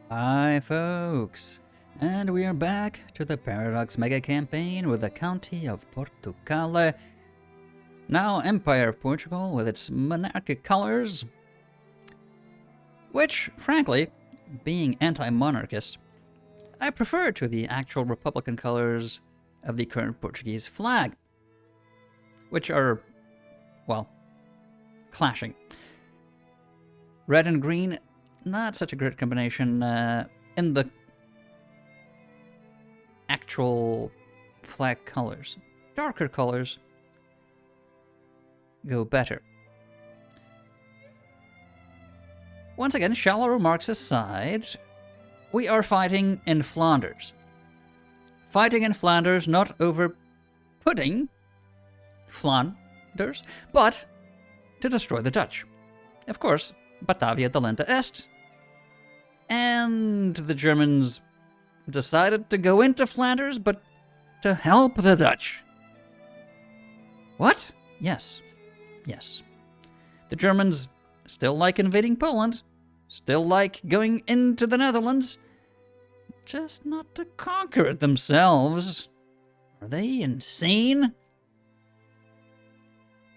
Hi folks, and we are back to the Paradox Mega Campaign with the County of Portucale, now Empire of Portugal with its monarchic colors, which, frankly, being anti-monarchist, I prefer to the actual Republican colors of the current Portuguese flag, which are, well, clashing. Red and green, not such a great combination in the actual flag colors. Darker colors go better. Once again, shallow remarks aside, we are fighting in Flanders. Fighting in Flanders not over pudding, Flanders, but to destroy the Dutch. Of course, Batavia delenda est. And the Germans decided to go into Flanders, but to help the Dutch. What? Yes. Yes. The Germans still like invading Poland, still like going into the Netherlands, just not to conquer it themselves. Are they insane?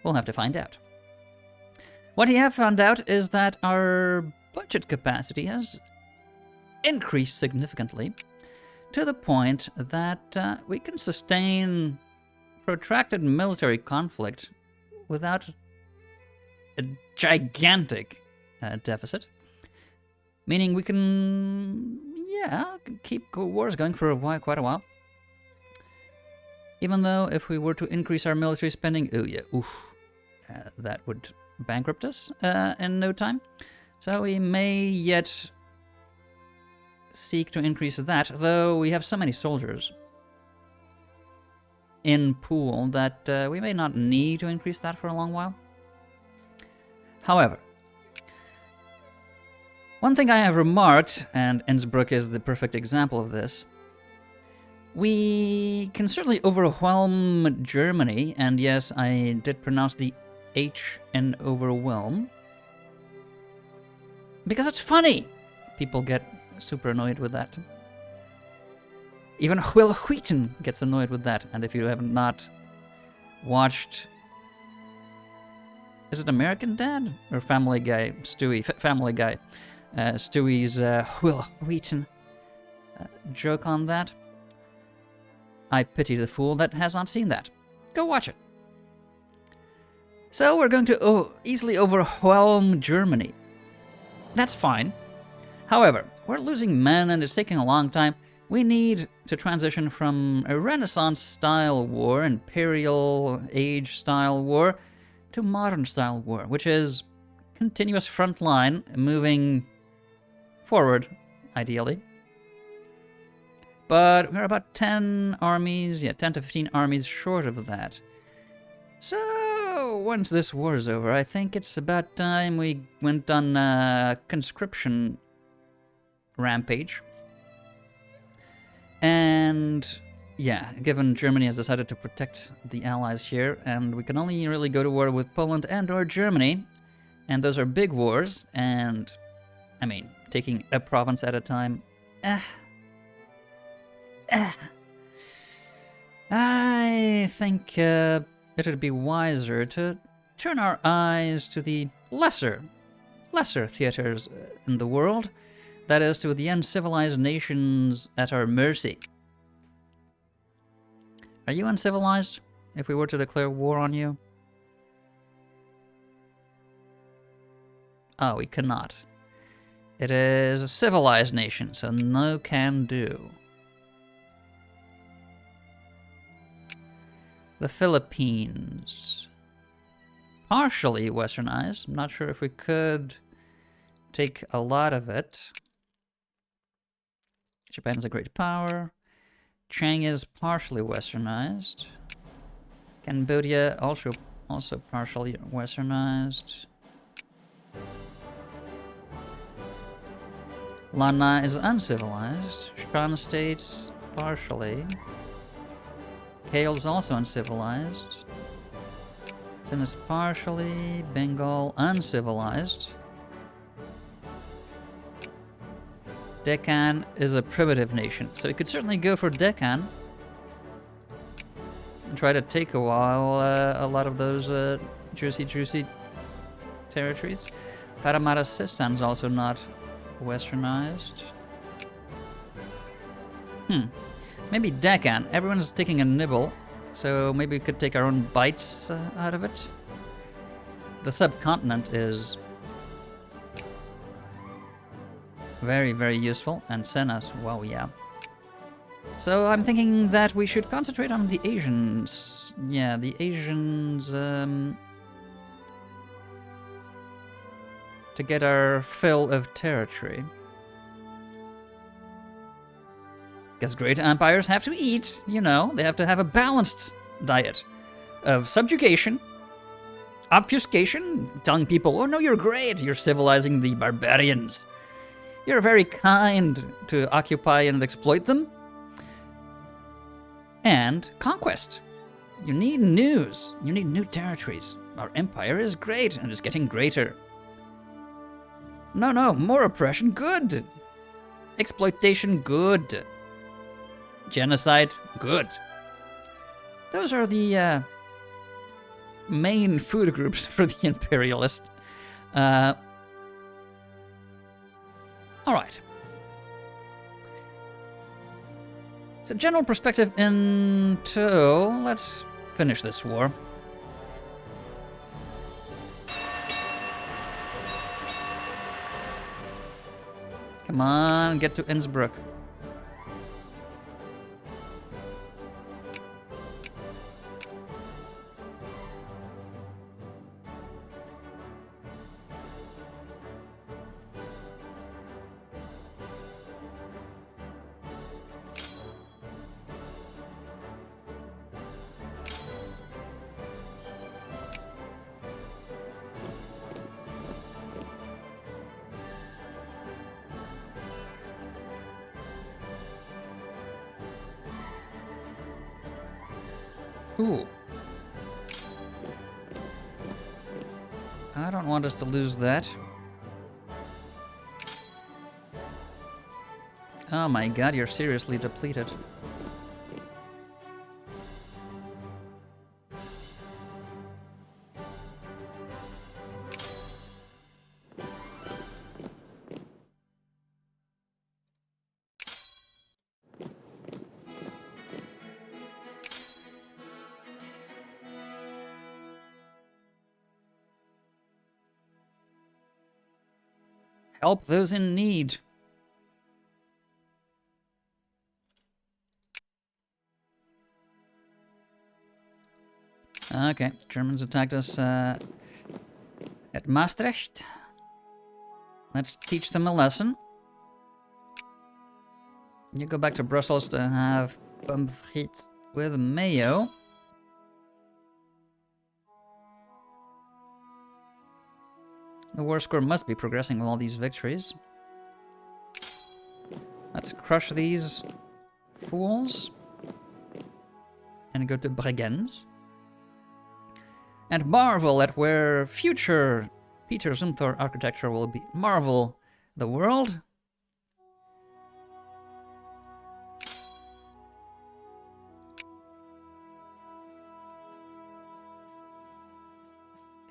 We'll have to find out. What you have found out is that our budget capacity has increased significantly to the point that we can sustain protracted military conflict without a gigantic deficit. Meaning we can, keep wars going for quite a while. Even though if we were to increase our military spending, that would bankrupt us in no time. So we may yet seek to increase that, though we have so many soldiers in pool that we may not need to increase that for a long while. However, one thing I have remarked, and Innsbruck is the perfect example of this, we can certainly overwhelm Germany, and yes, I did pronounce the H in overwhelm, because it's funny. People get super annoyed with that. Even Will Wheaton gets annoyed with that, and if you have not watched... Is it American Dad? Or Family Guy? Stewie. Family Guy. Stewie's Will Wheaton joke on that. I pity the fool that has not seen that. Go watch it. So we're going to easily overwhelm Germany. That's fine. However, we're losing men and it's taking a long time. We need to transition from a Renaissance-style war, Imperial age-style war, to modern-style war, which is continuous front line moving forward, ideally. But we're about 10 armies, 10 to 15 armies short of that. So, once this war is over, I think it's about time we went on a conscription rampage. And, given Germany has decided to protect the Allies here, and we can only really go to war with Poland and or Germany, and those are big wars, and, I mean, taking a province at a time, I think it would be wiser to turn our eyes to the lesser theaters in the world, that is, to the uncivilized nations at our mercy. Are you uncivilized if we were to declare war on you? Oh, we cannot. It is a civilized nation, so no can do. The Philippines. Partially westernized. I'm not sure if we could take a lot of it. Japan's a great power. Chang is partially westernized. Cambodia also partially westernized. Lanna is uncivilized. Shan states partially. Kale is also uncivilized. Sin is partially. Bengal uncivilized. Deccan is a primitive nation, so we could certainly go for Deccan and try to take a lot of those juicy territories. Paramara Sistan's also not westernized. Maybe Deccan. Everyone's taking a nibble, so maybe we could take our own bites out of it. The subcontinent is very, very useful, and Senas, wow, yeah. So I'm thinking that we should concentrate on the Asians. Yeah, the Asians, to get our fill of territory. Because great empires have to eat, you know, they have to have a balanced diet of subjugation, obfuscation, telling people, oh no, you're great, you're civilizing the barbarians. You're very kind to occupy and exploit them. And conquest. You need news. You need new territories. Our empire is great and is getting greater. No, more oppression, good. Exploitation, good. Genocide, good. Those are the main food groups for the imperialist. All right. So general perspective into... Let's finish this war. Come on, get to Innsbruck. Ooh. I don't want us to lose that. Oh my god, you're seriously depleted. Help those in need. Okay, Germans attacked us at Maastricht. Let's teach them a lesson. You go back to Brussels to have pommes frites with mayo. The war score must be progressing with all these victories. Let's crush these fools. And go to Bregenz. And marvel at where future Peter Zumthor architecture will be. Marvel the world.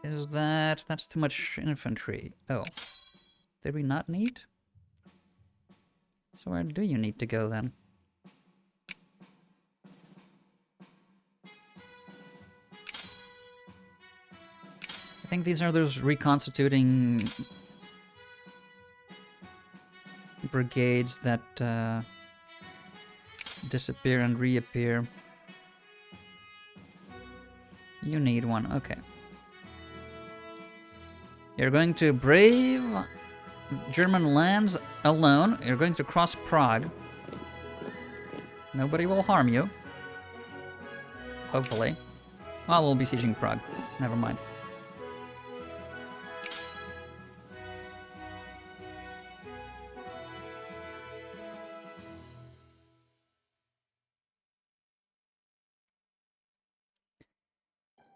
Is that's too much infantry. Oh. Did we not need? So where do you need to go then? I think these are those reconstituting brigades that disappear and reappear. You need one, okay. You're going to brave German lands alone. You're going to cross Prague. Nobody will harm you. Hopefully. Well, we'll be sieging Prague. Never mind.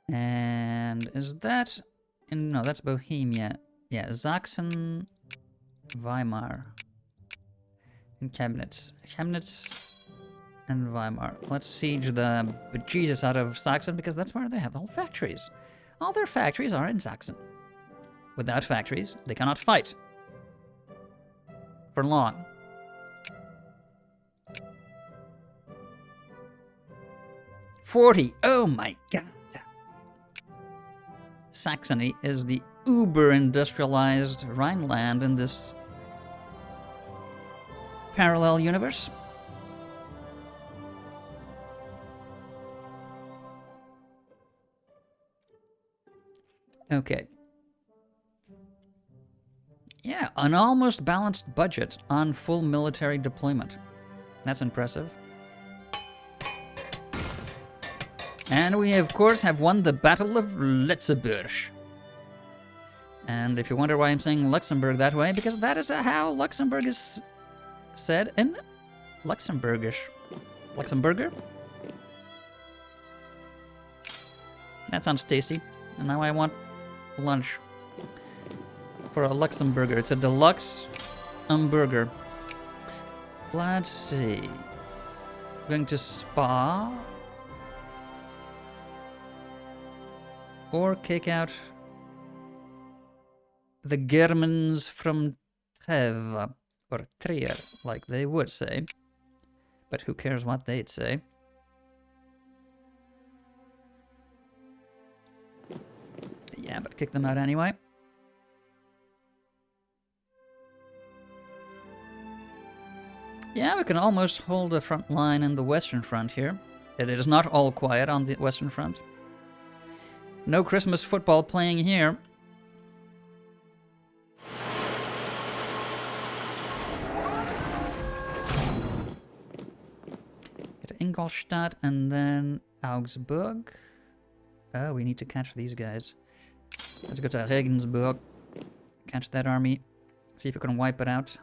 And is that... No, that's Bohemia. Yeah, Sachsen, Weimar. in Chemnitz and Weimar. Let's siege the bejesus out of Saxon, because that's where they have all factories. All their factories are in Saxon. Without factories, they cannot fight. For long. $40. Oh my god. Saxony is the uber-industrialized Rhineland in this parallel universe. Okay. Yeah, an almost balanced budget on full military deployment. That's impressive. And we, of course, have won the Battle of Lützeburg. And if you wonder why I'm saying Luxembourg that way, because that is how Luxembourg is said in Luxembourgish. Luxemburger? That sounds tasty. And now I want lunch for a Luxemburger. It's a deluxe hamburger. Let's see. Going to Spa. Or kick out the Germans from Treves, or Trier, like they would say. But who cares what they'd say? Yeah, but kick them out anyway. Yeah, we can almost hold the front line in the Western Front here. It is not all quiet on the Western Front. No Christmas football playing here. Get to Ingolstadt and then Augsburg. Oh, we need to catch these guys. Let's go to Regensburg. Catch that army. See if we can wipe it out.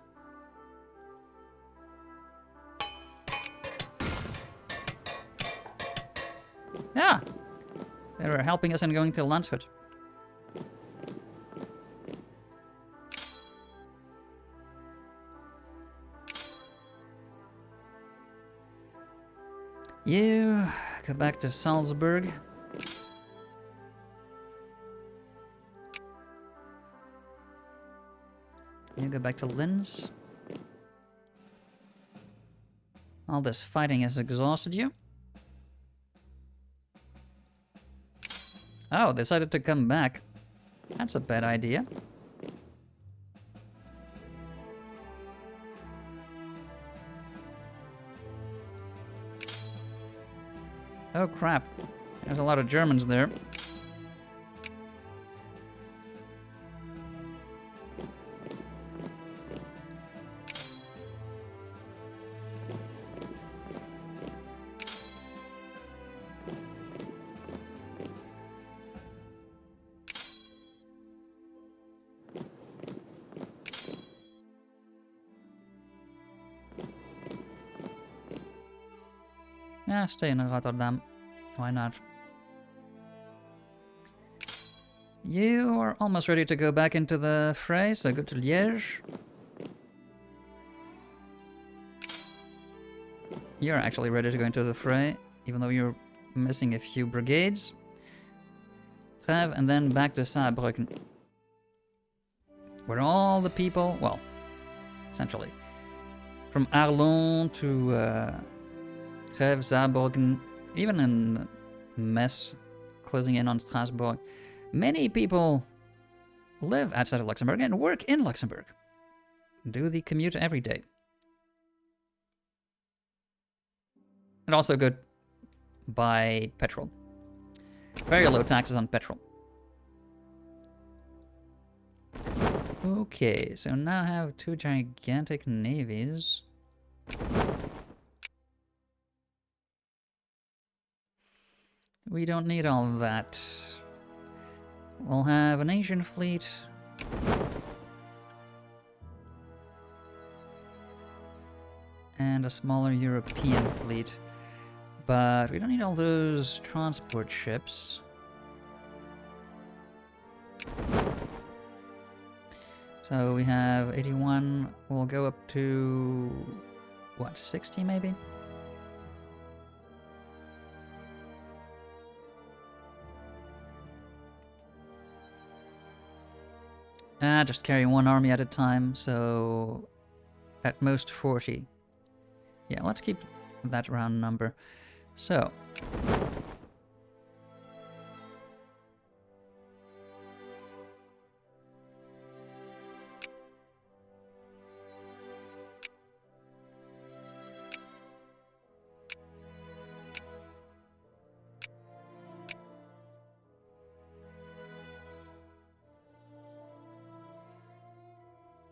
Yeah! They were helping us and going to Landshut. You go back to Salzburg. You go back to Linz. All this fighting has exhausted you. Oh, they decided to come back. That's a bad idea. Oh crap. There's a lot of Germans there. Yeah, stay in Rotterdam. Why not? You are almost ready to go back into the fray, so go to Liège. You're actually ready to go into the fray, even though you're missing a few brigades. Treves, and then back to Saarbrücken. Where all the people, well, essentially, from Arlon to Treves, Saarbrücken, even in Metz, closing in on Strasbourg, many people live outside of Luxembourg and work in Luxembourg. Do the commute every day. And also good buy petrol. Very low taxes on petrol. Okay, so now I have two gigantic navies. We don't need all of that. We'll have an Asian fleet. And a smaller European fleet. But we don't need all those transport ships. So we have 81. We'll go up to what, 60 maybe? Just carry one army at a time, so at most 40. Yeah, let's keep that round number. So,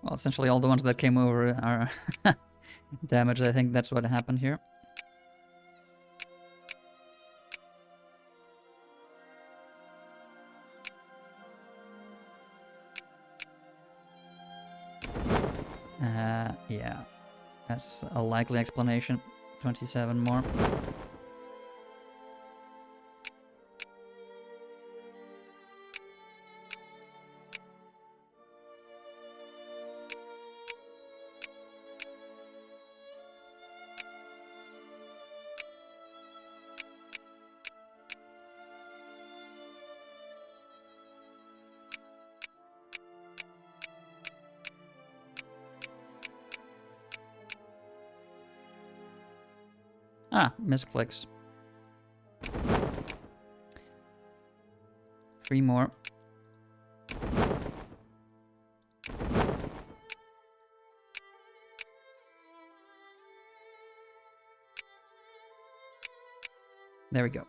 well, essentially all the ones that came over are damaged. I think that's what happened here. Yeah, that's a likely explanation. 27 more. Ah, misclicks. 3 more. There we go.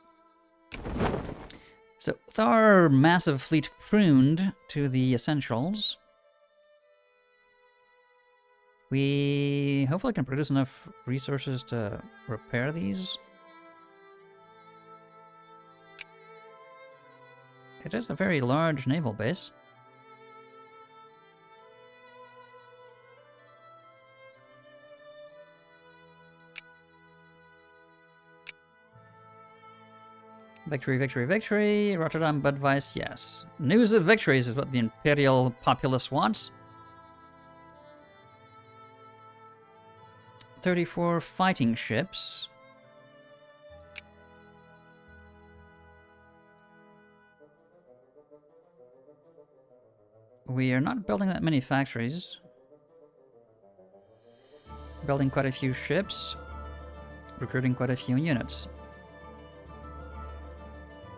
So, with our massive fleet pruned to the essentials, we hopefully can produce enough resources to repair these. It is a very large naval base. Victory, victory, victory. Rotterdam, Budweis, yes. News of victories is what the Imperial populace wants. 34 fighting ships. We are not building that many factories. Building quite a few ships. Recruiting quite a few units.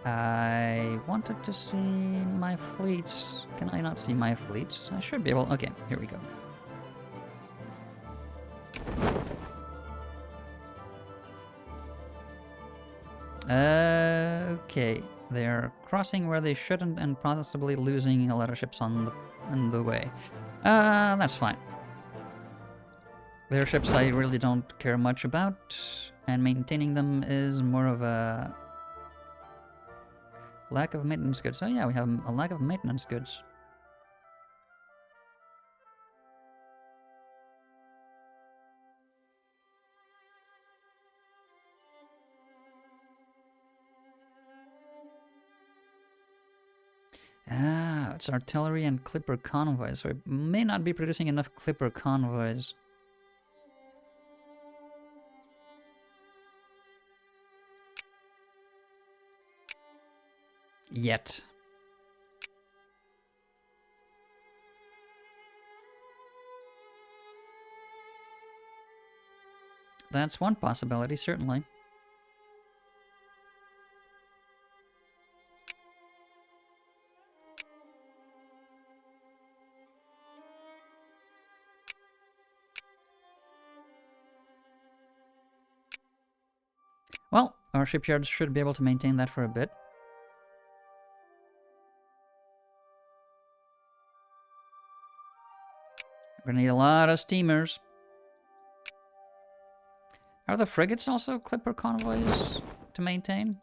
I wanted to see my fleets. Can I not see my fleets? I should be able... Okay, here we go. Okay, they're crossing where they shouldn't and possibly losing a lot of ships on the way. That's fine. Their ships I really don't care much about, and maintaining them is more of a lack of maintenance goods. Oh yeah, we have a lack of maintenance goods. Ah, it's artillery and clipper convoys, so it may not be producing enough clipper convoys. Yet. That's one possibility, certainly. Well, our shipyards should be able to maintain that for a bit. We're gonna need a lot of steamers. Are the frigates also clipper convoys to maintain?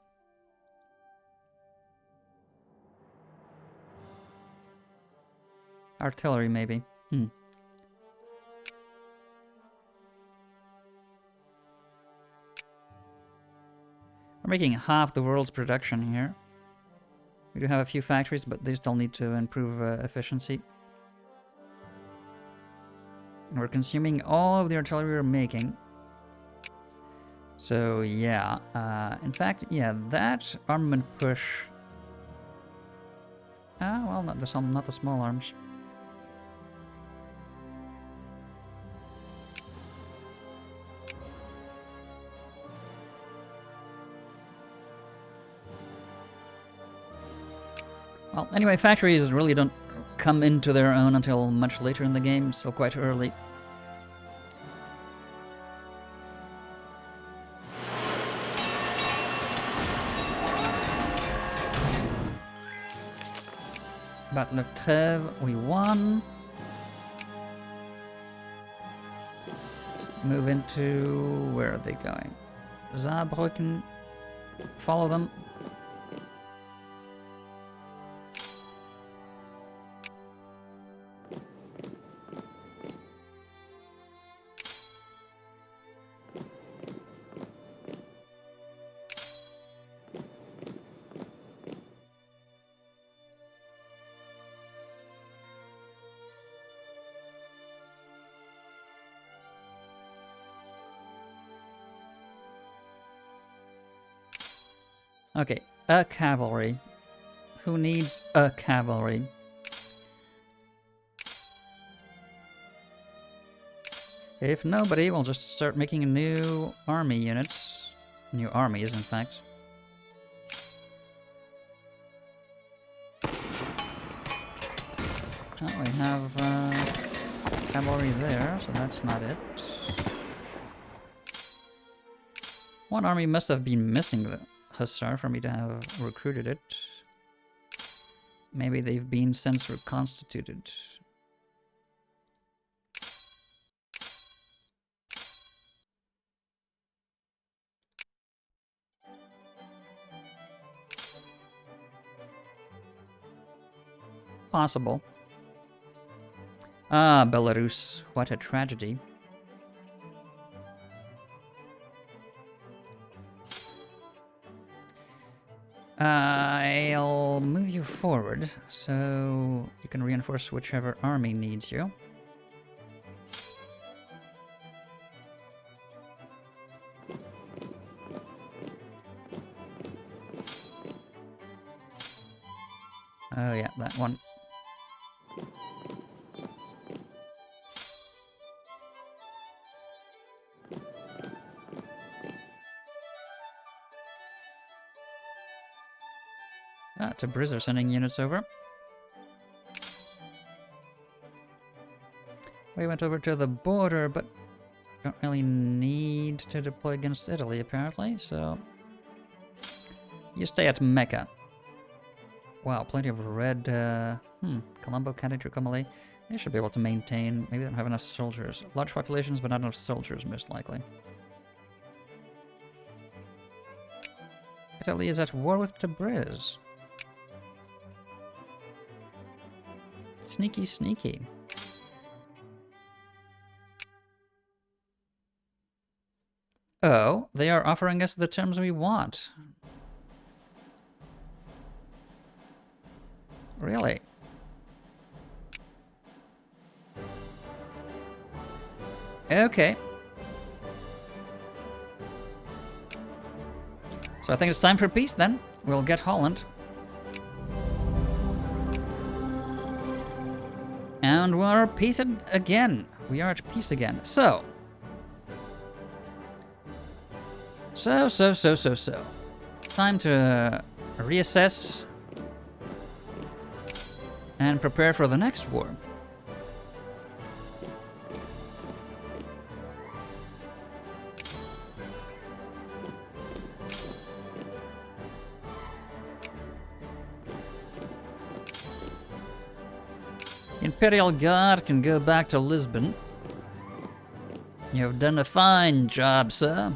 Artillery, maybe. We're making half the world's production here. We do have a few factories, but they still need to improve efficiency. We're consuming all of the artillery we're making. So yeah, in fact, yeah, that armament push. Well, not the small arms. Well, anyway, factories really don't come into their own until much later in the game, still quite early. Battle of Trèves, we won. Move into... where are they going? Saarbrücken. Follow them. Okay, a cavalry. Who needs a cavalry? If nobody, we'll just start making new army units. New armies, in fact. Oh, we have cavalry there, so that's not it. One army must have been missing the Hussar for me to have recruited it. Maybe they've been since reconstituted. Possible. Ah, Belarus. What a tragedy. I'll move you forward, so you can reinforce whichever army needs you. Oh yeah, that one. Tabriz are sending units over. We went over to the border, but don't really need to deploy against Italy, apparently, so... You stay at Mecca. Wow, plenty of red, Colombo, Cadiz, Tricomale. They should be able to maintain. Maybe they don't have enough soldiers. Large populations, but not enough soldiers, most likely. Italy is at war with Tabriz. Sneaky, sneaky. Oh, they are offering us the terms we want. Really? Okay. So I think it's time for peace then. We'll get Holland. And we're at peace again. We are at peace again. So. Time to reassess and prepare for the next war. Imperial Guard can go back to Lisbon. You have done a fine job, sir.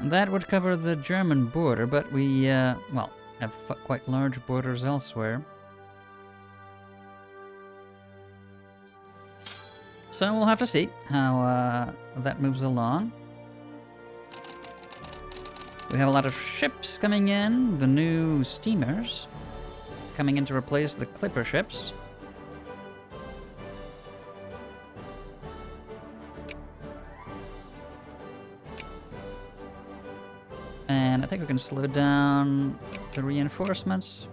That would cover the German border, but we, well, have quite large borders elsewhere. So we'll have to see how that moves along. We have a lot of ships coming in, the new steamers coming in to replace the clipper ships. And I think we can slow down the reinforcements.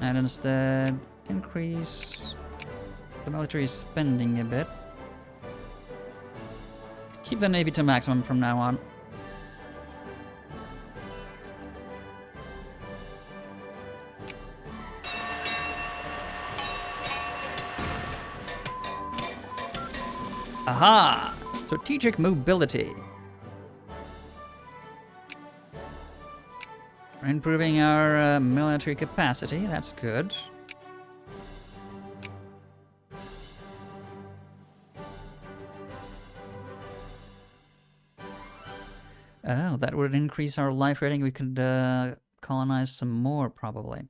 And instead increase the military spending a bit. Keep the navy to maximum from now on. Aha! Strategic mobility. We're improving our military capacity, that's good. Oh, that would increase our life rating. We could colonize some more, probably.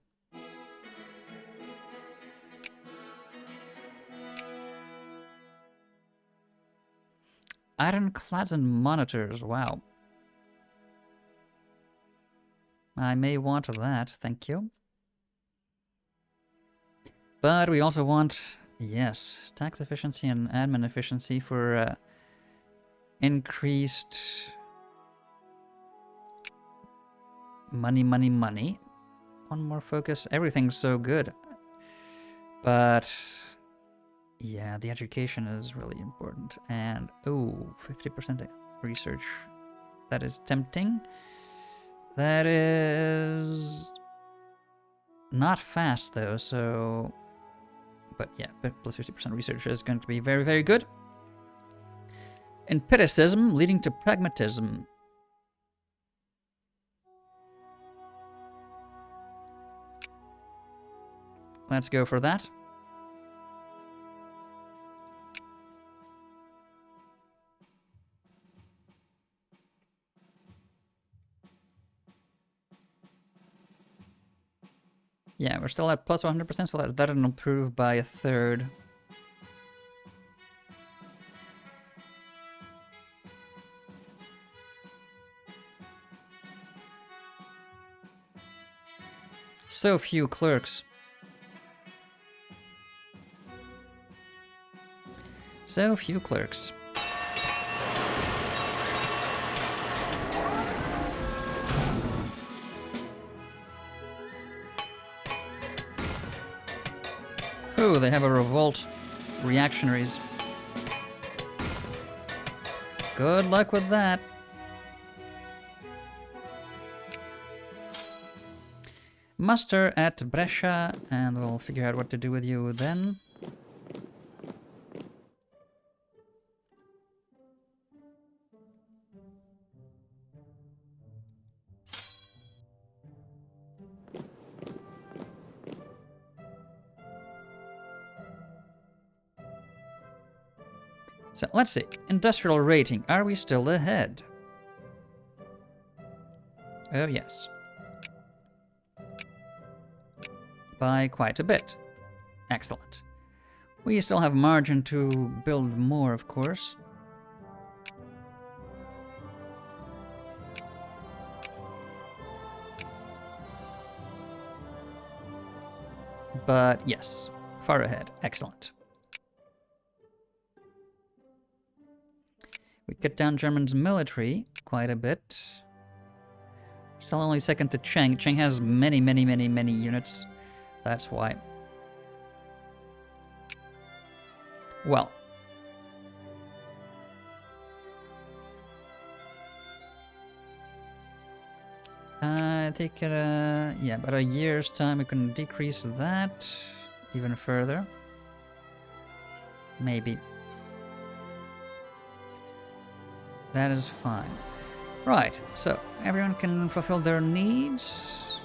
Ironclads and monitors, wow. I may want that, thank you. But we also want, yes, tax efficiency and admin efficiency for increased money. One more focus, everything's so good. But yeah, the education is really important. And, oh, 50% research. That is tempting. That is not fast, though, so... But yeah, plus 50% research is going to be very, very good. Empiricism leading to pragmatism. Let's go for that. Yeah, we're still at plus 100%, so that'll improve by 1/3. So few clerks. So few clerks. Oh, they have a revolt. Reactionaries. Good luck with that. Muster at Brescia, and we'll figure out what to do with you then. So let's see. Industrial rating. Are we still ahead? Oh, yes. By quite a bit. Excellent. We still have margin to build more, of course. But yes, far ahead. Excellent. We cut down Germany's military quite a bit. Still only second to Cheng. Cheng has many units. That's why. Well. I think, yeah, about a year's time we can decrease that even further. Maybe. That is fine. Right, so everyone can fulfill their needs.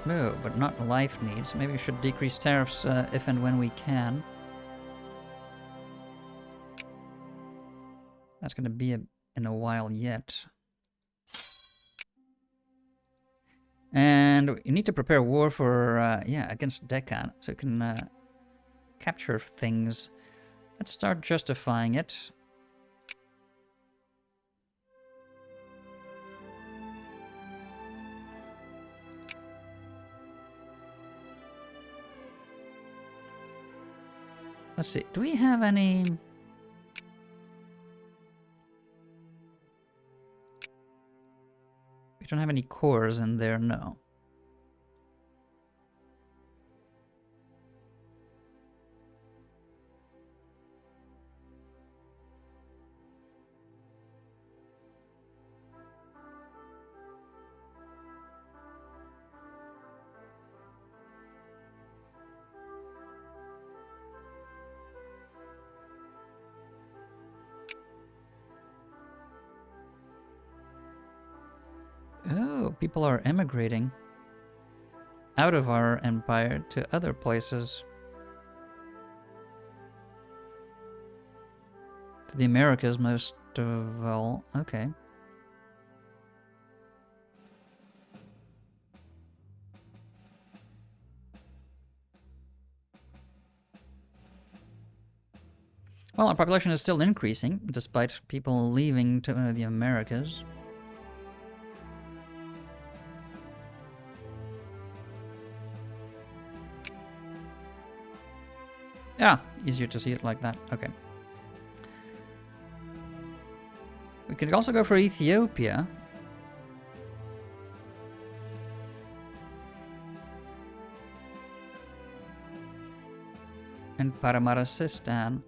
No, but not life needs. Maybe we should decrease tariffs if and when we can. That's going to be in a while yet. And we need to prepare war for, yeah, against Deccan, so we can capture things. Let's start justifying it. Let's see, do we have any... We don't have any cores in there, no. Oh, people are emigrating out of our empire to other places. To the Americas most of all. Okay. Well, our population is still increasing, despite people leaving to the Americas. Yeah, easier to see it like that. Okay. We could also go for Ethiopia. And Paramarasistan.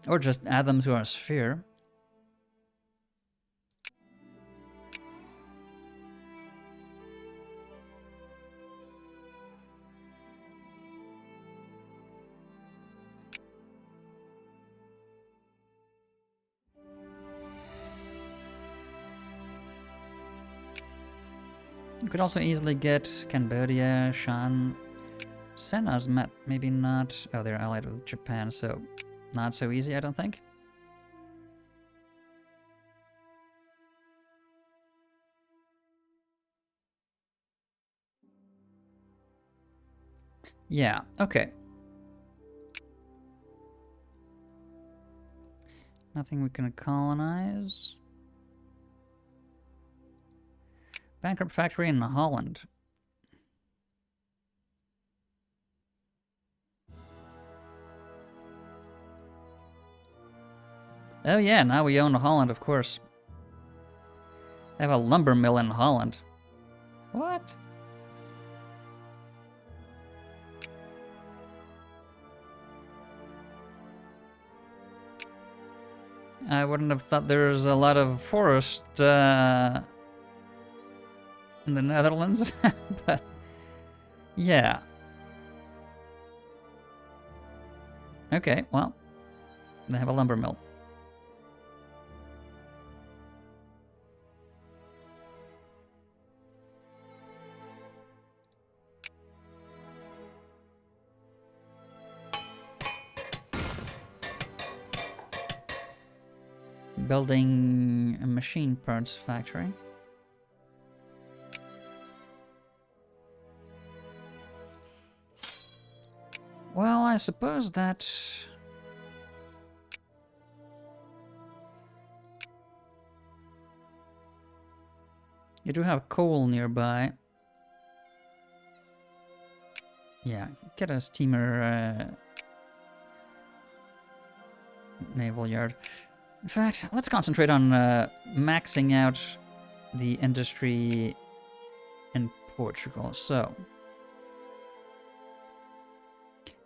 Or just add them to our sphere. You could also easily get Cambodia, Shan. Sena's met, maybe not. Oh, they're allied with Japan, so not so easy, I don't think. Yeah, okay. Nothing we can colonize. Bankrupt factory in Holland. Oh yeah, now we own Holland, of course. I have a lumber mill in Holland. What? I wouldn't have thought there's a lot of forest in the Netherlands, but yeah. Okay, well, they have a lumber mill. Building a machine parts factory. Well, I suppose that... You do have coal nearby. Yeah, get a steamer naval yard. In fact, let's concentrate on maxing out the industry in Portugal. So,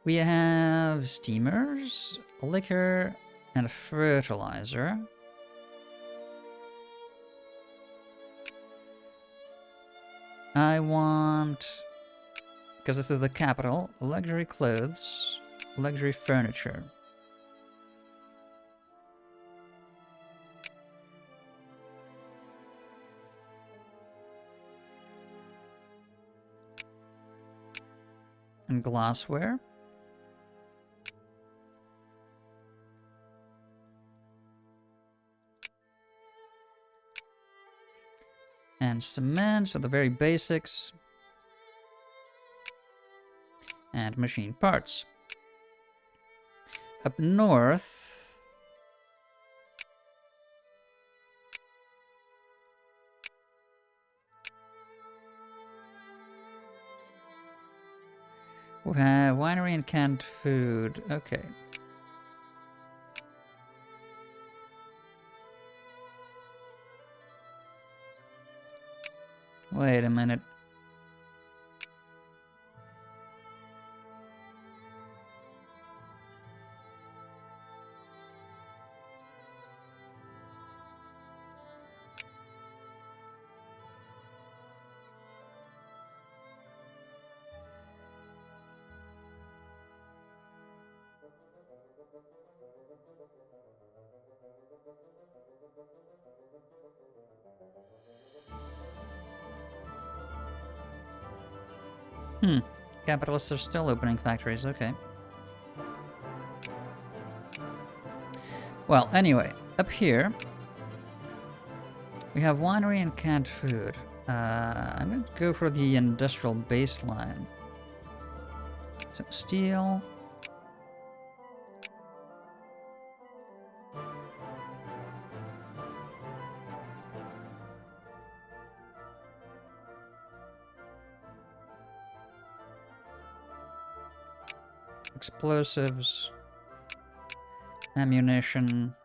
we have steamers, liquor, and fertilizer. I want, because this is the capital, luxury clothes, luxury furniture. And glassware. And cement, so the very basics. And machine parts. Up north, we have winery and canned food. Okay. Wait a minute. Capitalists are still opening factories, okay. Well, anyway, up here, we have winery and canned food. I'm going to go for the industrial baseline. So, steel. Explosives, ammunition,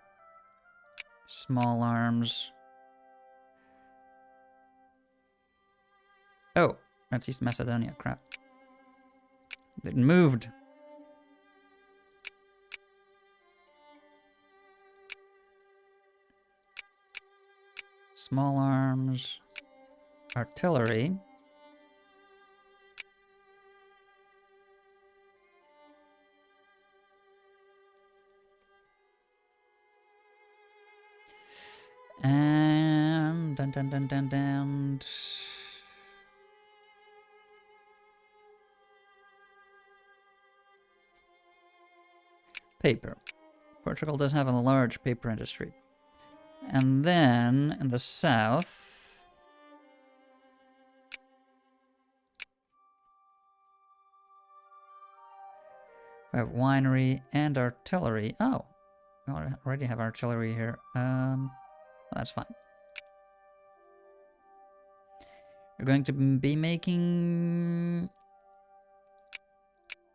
small arms. Oh, that's East Macedonia, crap. It moved. Small arms, artillery. And dun. Paper. Portugal does have a large paper industry. And then in the south, we have winery and artillery. Oh, we already have artillery here. That's fine. We're going to be making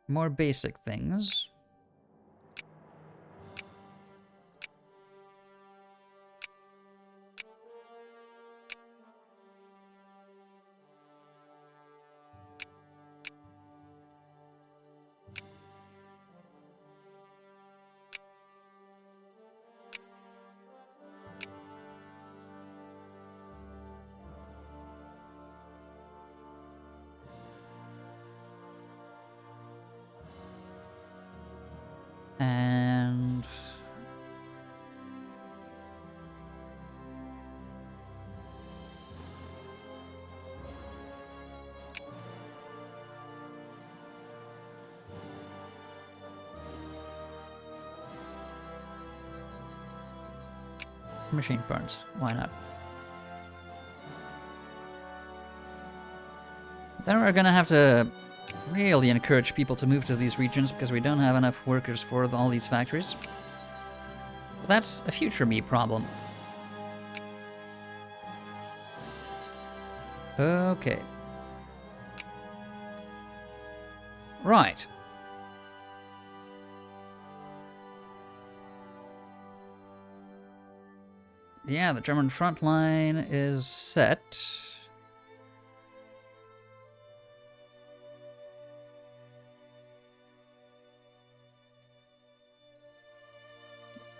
more basic things. And machine parts, why not? Then we're gonna have to really encourage people to move to these regions because we don't have enough workers for all these factories. But that's a future me problem. Okay. Right. Yeah, the German front line is set.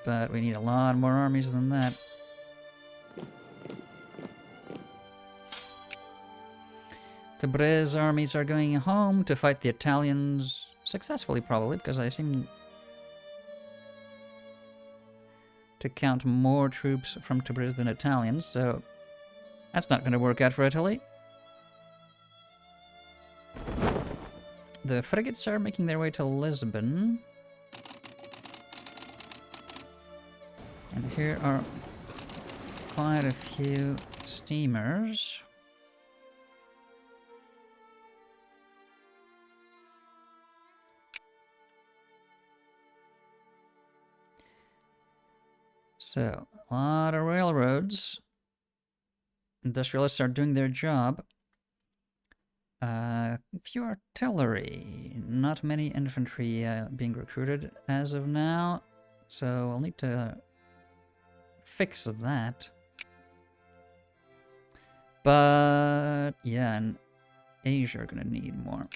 But we need a lot more armies than that. Tabriz armies are going home to fight the Italians successfully, probably, because I seem to count more troops from Tabriz than Italians, so that's not going to work out for Italy. The frigates are making their way to Lisbon. And here are quite a few steamers. So, a lot of railroads. Industrialists are doing their job. Few artillery. Not many infantry being recruited as of now. So, I'll need to fix that. But, yeah, in Asia are going to need more.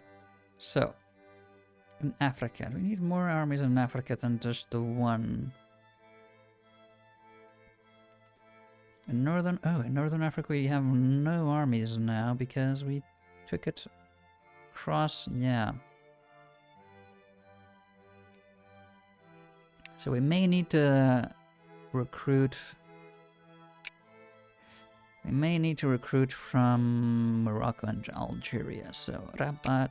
So, in Africa, do we need more armies in Africa than just the one? In Northern Africa we have no armies now because we took it across, yeah. So we may need to recruit. We may need to recruit from Morocco and Algeria. So Rabat,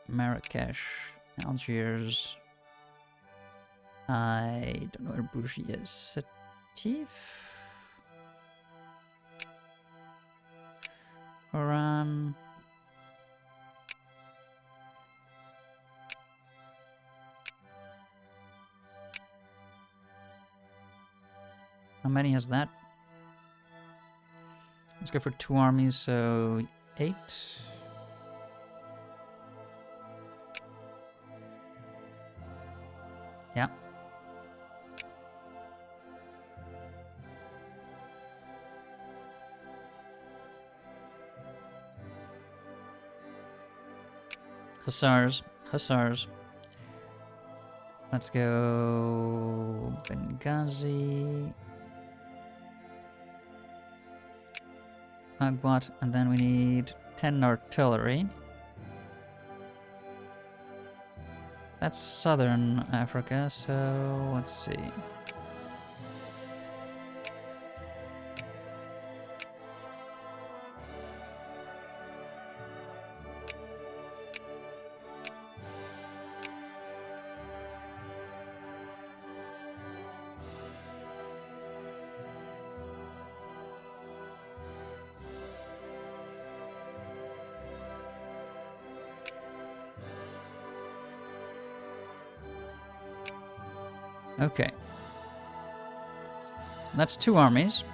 Marrakesh, Algiers. I don't know where Bougie is. Sétif? Oran. How many has that? Let's go for 2 armies, so 8. Yeah. Hussars. Let's go Benghazi. Agwat, and then we need 10 artillery. That's southern Africa, so let's see. Okay. So that's 2 armies.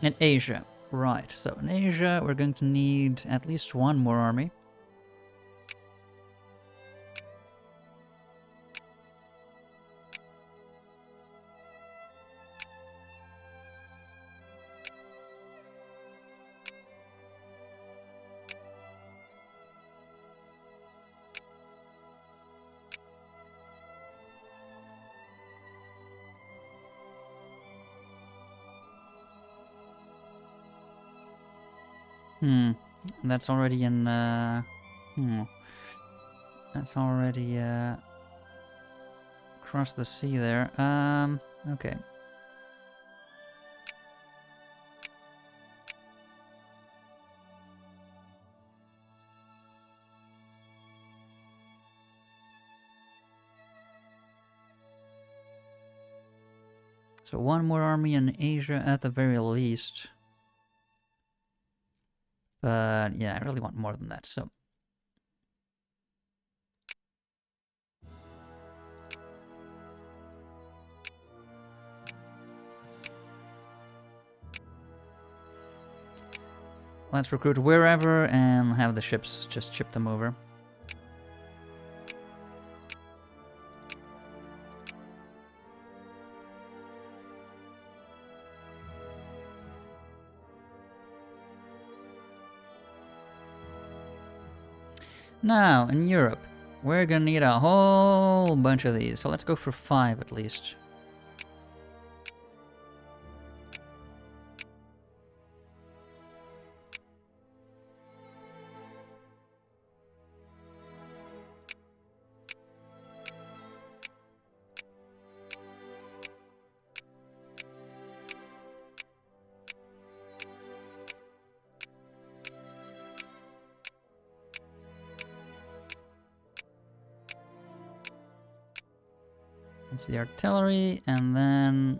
In Asia. Right, so in Asia we're going to need at least 1 more army. That's already in, That's already, across the sea there. Okay. So 1 more army in Asia at the very least. But yeah, I really want more than that, so. Let's recruit wherever and have the ships just ship them over. Now, in Europe, we're gonna need a whole bunch of these, so let's go for 5 at least. It's the artillery, and then...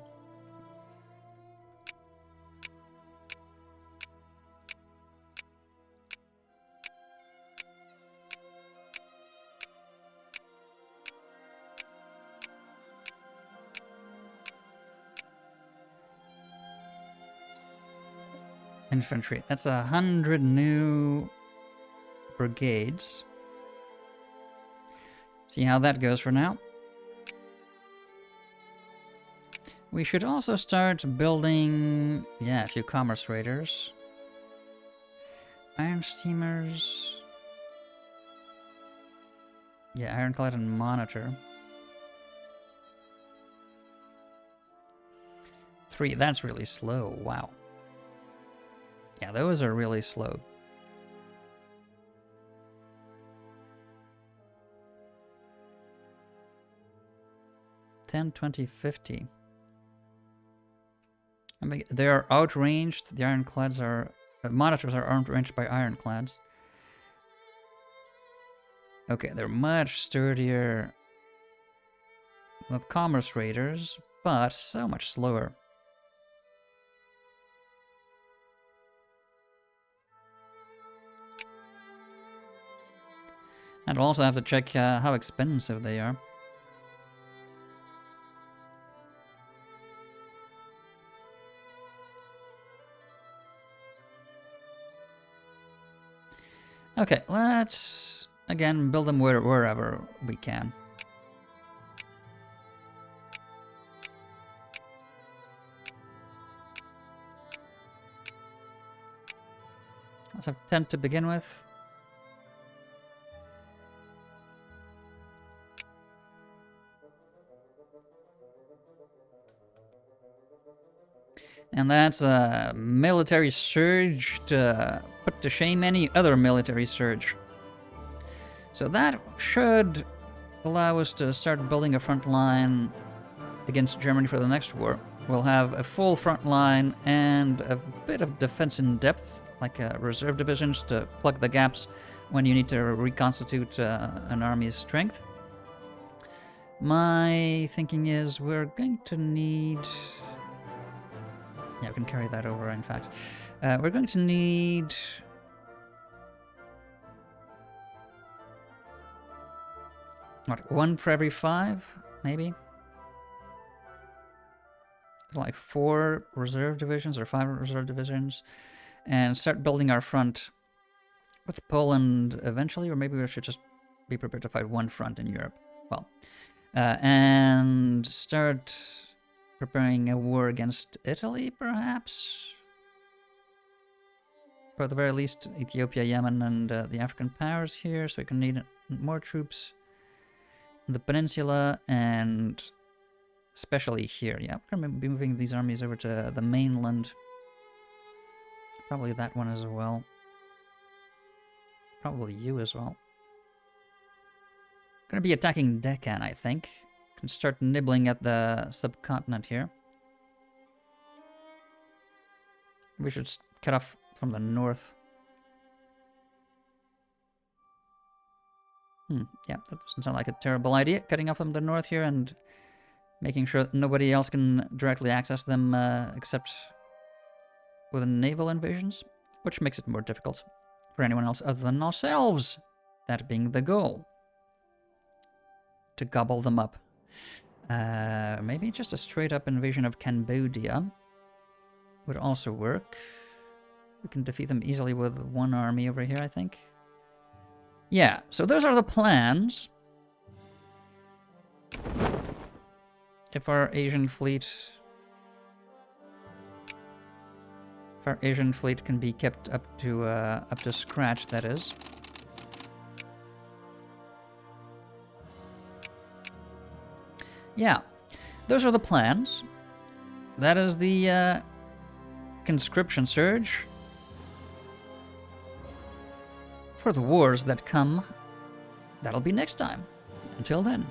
infantry. That's 100 new brigades. See how that goes for now. We should also start building, yeah, a few commerce raiders. Iron steamers. Yeah, ironclad and monitor. 3, that's really slow, wow. Yeah, those are really slow. $10, $20, $50. I mean, they are outranged. The ironclads are... monitors are outranged by ironclads. Okay, they're much sturdier than commerce raiders, but so much slower. And we'll also have to check how expensive they are. Okay, let's, again, build them wherever we can. Let's have 10 to begin with. And that's a military surge to put to shame any other military surge. So that should allow us to start building a front line against Germany for the next war. We'll have a full front line and a bit of defense in depth, like reserve divisions to plug the gaps when you need to reconstitute an army's strength. My thinking is we're going to need... yeah, we can carry that over, in fact. We're going to need... what, 1 for every 5, maybe? Like 4 reserve divisions or 5 reserve divisions. And start building our front with Poland eventually, or maybe we should just be prepared to fight one front in Europe. Well, and start preparing a war against Italy, perhaps? Or at the very least, Ethiopia, Yemen, and the African powers here, so we can need more troops in the peninsula, and especially here. Yeah, we're going to be moving these armies over to the mainland. Probably that one as well. Probably you as well. Going to be attacking Deccan, I think. Can start nibbling at the subcontinent here. We should cut off from the north. Yeah, that doesn't sound like a terrible idea. Cutting off from the north here and making sure that nobody else can directly access them except with naval invasions, which makes it more difficult for anyone else other than ourselves. That being the goal. To gobble them up. Maybe just a straight up invasion of Cambodia would also work. We can defeat them easily with one army over here, I think. Yeah, so those are the plans. If our Asian fleet can be kept up to scratch, that is. Yeah, those are the plans. That is the conscription surge. For the wars that come, that'll be next time. Until then.